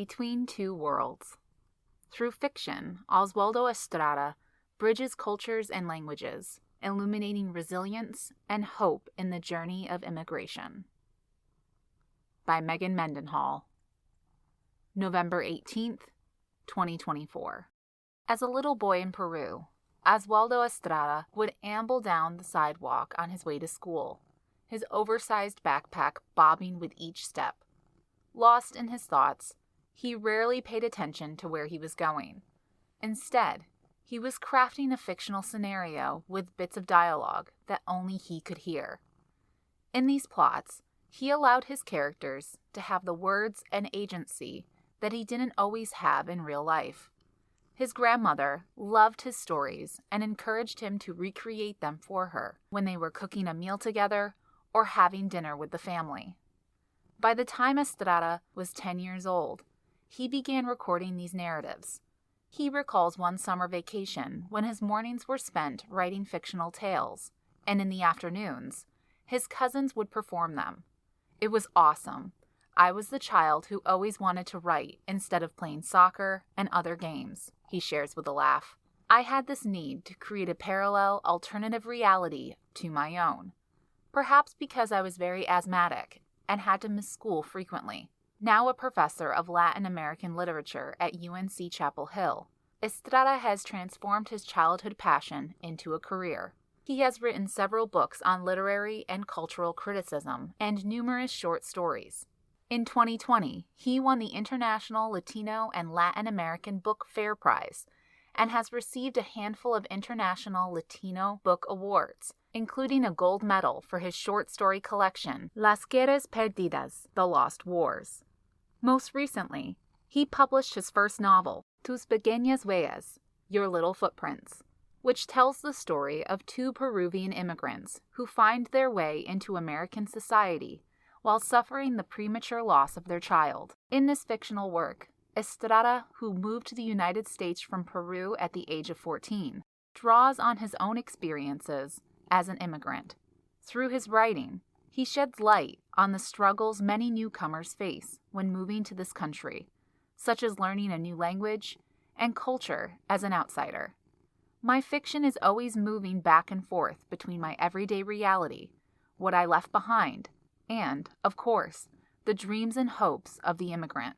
Between Two Worlds. Through fiction, Oswaldo Estrada bridges cultures and languages, illuminating resilience and hope in the journey of immigration. By Mendenhall. November 18th, 2024. As a little boy in Peru, Oswaldo Estrada would amble down the sidewalk on his way to school, his oversized backpack bobbing with each step. Lost in his thoughts, he rarely paid attention to where he was going. Instead, he was crafting a fictional scenario with bits of dialogue that only he could hear. In these plots, he allowed his characters to have the words and agency that he didn't always have in real life. His grandmother loved his stories and encouraged him to recreate them for her when they were cooking a meal together or having dinner with the family. By the time Estrada was 10 years old, he began recording these narratives. He recalls one summer vacation when his mornings were spent writing fictional tales, and in the afternoons, his cousins would perform them. It was awesome. I was the child who always wanted to write instead of playing soccer and other games, he shares with a laugh. I had this need to create a parallel, alternative reality to my own. Perhaps because I was very asthmatic and had to miss school frequently. Now a professor of Latin American literature at UNC Chapel Hill, Estrada has transformed his childhood passion into a career. He has written several books on literary and cultural criticism and numerous short stories. In 2020, he won the International Latino and Latin American Book Fair Prize and has received a handful of International Latino Book Awards, including a gold medal for his short story collection, Las Guerras Perdidas, The Lost Wars. Most recently, he published his first novel, Tus Pequeñas Huellas, Your Little Footprints, which tells the story of two Peruvian immigrants who find their way into American society while suffering the premature loss of their child. In this fictional work, Estrada, who moved to the United States from Peru at the age of 14, draws on his own experiences as an immigrant. Through his writing, he sheds light on the struggles many newcomers face when moving to this country, such as learning a new language and culture as an outsider. My fiction is always moving back and forth between my everyday reality, what I left behind, and, of course, the dreams and hopes of the immigrant,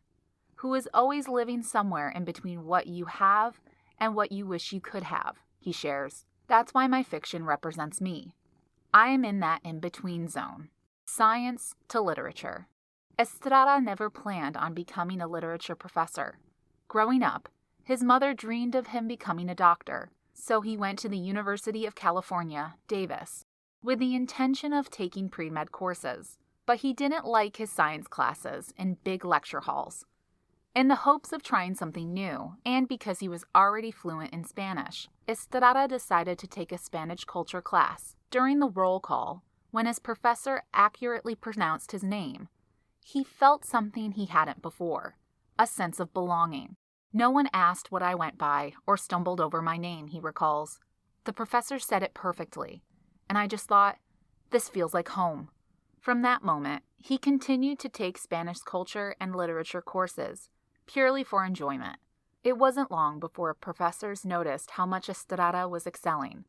who is always living somewhere in between what you have and what you wish you could have, he shares. That's why my fiction represents me. I am in that in-between zone. Science to literature. Estrada never planned on becoming a literature professor. Growing up, his mother dreamed of him becoming a doctor, so he went to the University of California, Davis, with the intention of taking pre-med courses. But he didn't like his science classes in big lecture halls. In the hopes of trying something new, and because he was already fluent in Spanish, Estrada decided to take a Spanish culture class. During the roll call, when his professor accurately pronounced his name, he felt something he hadn't before, a sense of belonging. No one asked what I went by or stumbled over my name, he recalls. The professor said it perfectly, and I just thought, this feels like home. From that moment, he continued to take Spanish culture and literature courses, purely for enjoyment. It wasn't long before professors noticed how much Estrada was excelling.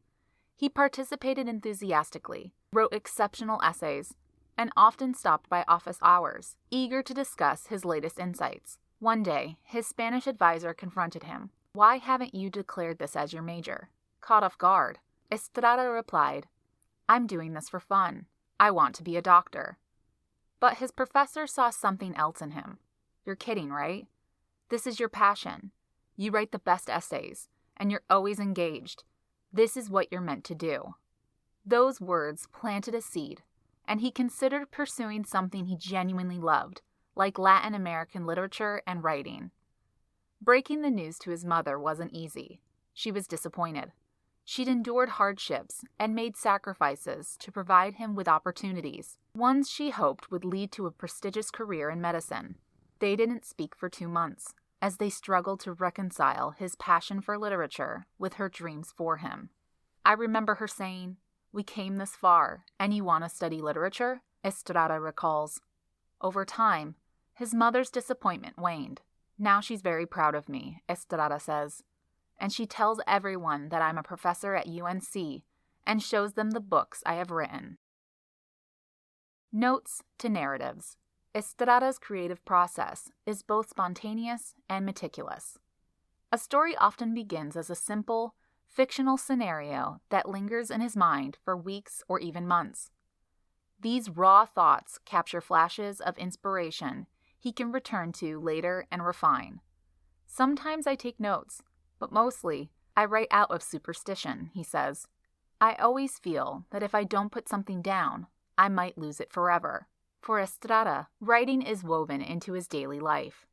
He participated enthusiastically, wrote exceptional essays, and often stopped by office hours, eager to discuss his latest insights. One day, his Spanish advisor confronted him. "Why haven't you declared this as your major?" Caught off guard, Estrada replied, "I'm doing this for fun. I want to be a doctor." But his professor saw something else in him. "You're kidding, right? This is your passion. You write the best essays, and you're always engaged. This is what you're meant to do." Those words planted a seed, and he considered pursuing something he genuinely loved, like Latin American literature and writing. Breaking the news to his mother wasn't easy. She was disappointed. She'd endured hardships and made sacrifices to provide him with opportunities, ones she hoped would lead to a prestigious career in medicine. They didn't speak for 2 months, as they struggled to reconcile his passion for literature with her dreams for him. I remember her saying, "We came this far, and you want to study literature?" Estrada recalls. Over time, his mother's disappointment waned. Now she's very proud of me, Estrada says, and she tells everyone that I'm a professor at UNC and shows them the books I have written. Notes to narratives. Estrada's creative process is both spontaneous and meticulous. A story often begins as a simple, fictional scenario that lingers in his mind for weeks or even months. These raw thoughts capture flashes of inspiration he can return to later and refine. Sometimes I take notes, but mostly I write out of superstition, he says. I always feel that if I don't put something down, I might lose it forever. For Estrada, writing is woven into his daily life.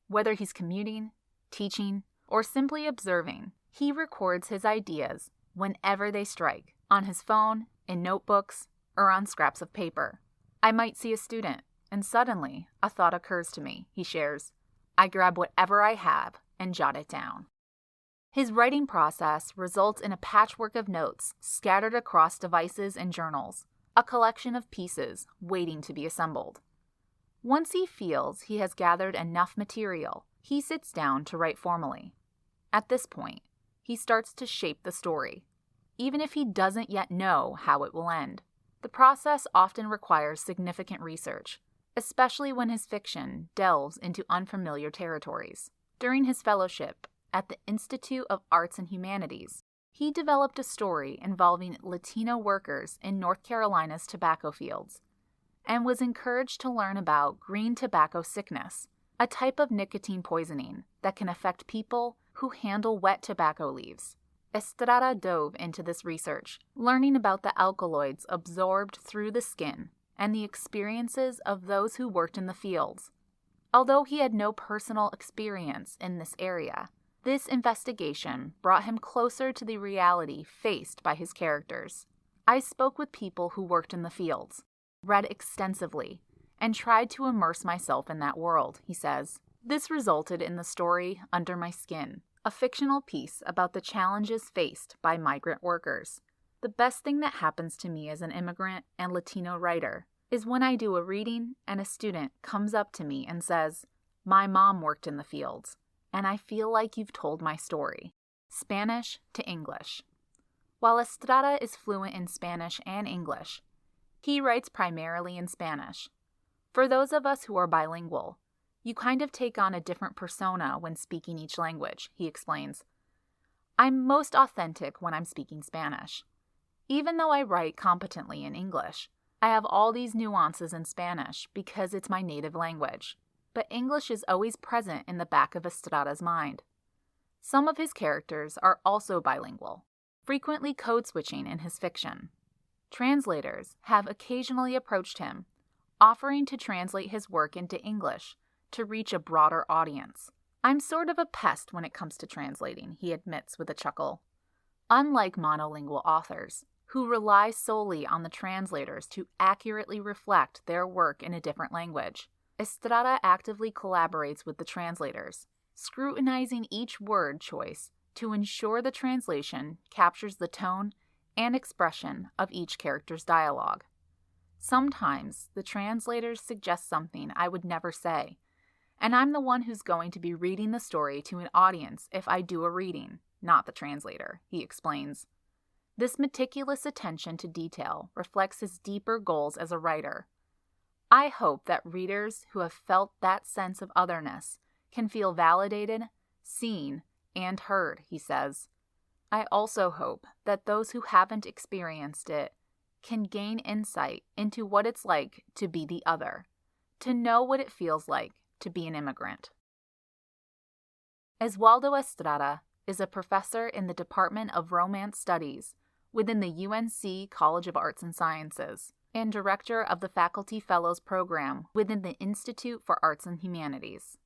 Whether he's commuting, teaching, or simply observing, he records his ideas whenever they strike, on his phone, in notebooks, or on scraps of paper. I might see a student, and suddenly a thought occurs to me, he shares. I grab whatever I have and jot it down. His writing process results in a patchwork of notes scattered across devices and journals, a collection of pieces waiting to be assembled. Once he feels he has gathered enough material, he sits down to write formally. At this point, he starts to shape the story, even if he doesn't yet know how it will end. The process often requires significant research, especially when his fiction delves into unfamiliar territories. During his fellowship at the Institute of Arts and Humanities, he developed a story involving Latino workers in North Carolina's tobacco fields and was encouraged to learn about green tobacco sickness, a type of nicotine poisoning that can affect people who handle wet tobacco leaves. Estrada dove into this research, learning about the alkaloids absorbed through the skin and the experiences of those who worked in the fields. Although he had no personal experience in this area, this investigation brought him closer to the reality faced by his characters. I spoke with people who worked in the fields, read extensively, and tried to immerse myself in that world, he says. This resulted in the story Under My Skin, a fictional piece about the challenges faced by migrant workers. The best thing that happens to me as an immigrant and Latino writer is when I do a reading and a student comes up to me and says, "My mom worked in the fields, and I feel like you've told my story." Spanish to English. While Estrada is fluent in Spanish and English, he writes primarily in Spanish. For those of us who are bilingual, you kind of take on a different persona when speaking each language, he explains. I'm most authentic when I'm speaking Spanish. Even though I write competently in English, I have all these nuances in Spanish because it's my native language. But English is always present in the back of Estrada's mind. Some of his characters are also bilingual, frequently code switching in his fiction. Translators have occasionally approached him, offering to translate his work into English to reach a broader audience. I'm sort of a pest when it comes to translating, he admits with a chuckle. Unlike monolingual authors, who rely solely on the translators to accurately reflect their work in a different language, Estrada actively collaborates with the translators, scrutinizing each word choice to ensure the translation captures the tone and expression of each character's dialogue. Sometimes the translators suggest something I would never say, and I'm the one who's going to be reading the story to an audience if I do a reading, not the translator, he explains. This meticulous attention to detail reflects his deeper goals as a writer. I hope that readers who have felt that sense of otherness can feel validated, seen, and heard, he says. I also hope that those who haven't experienced it can gain insight into what it's like to be the other, to know what it feels like to be an immigrant. Oswaldo Estrada is a professor in the Department of Romance Studies within the UNC College of Arts and Sciences and director of the Faculty Fellows Program within the Institute for Arts and Humanities.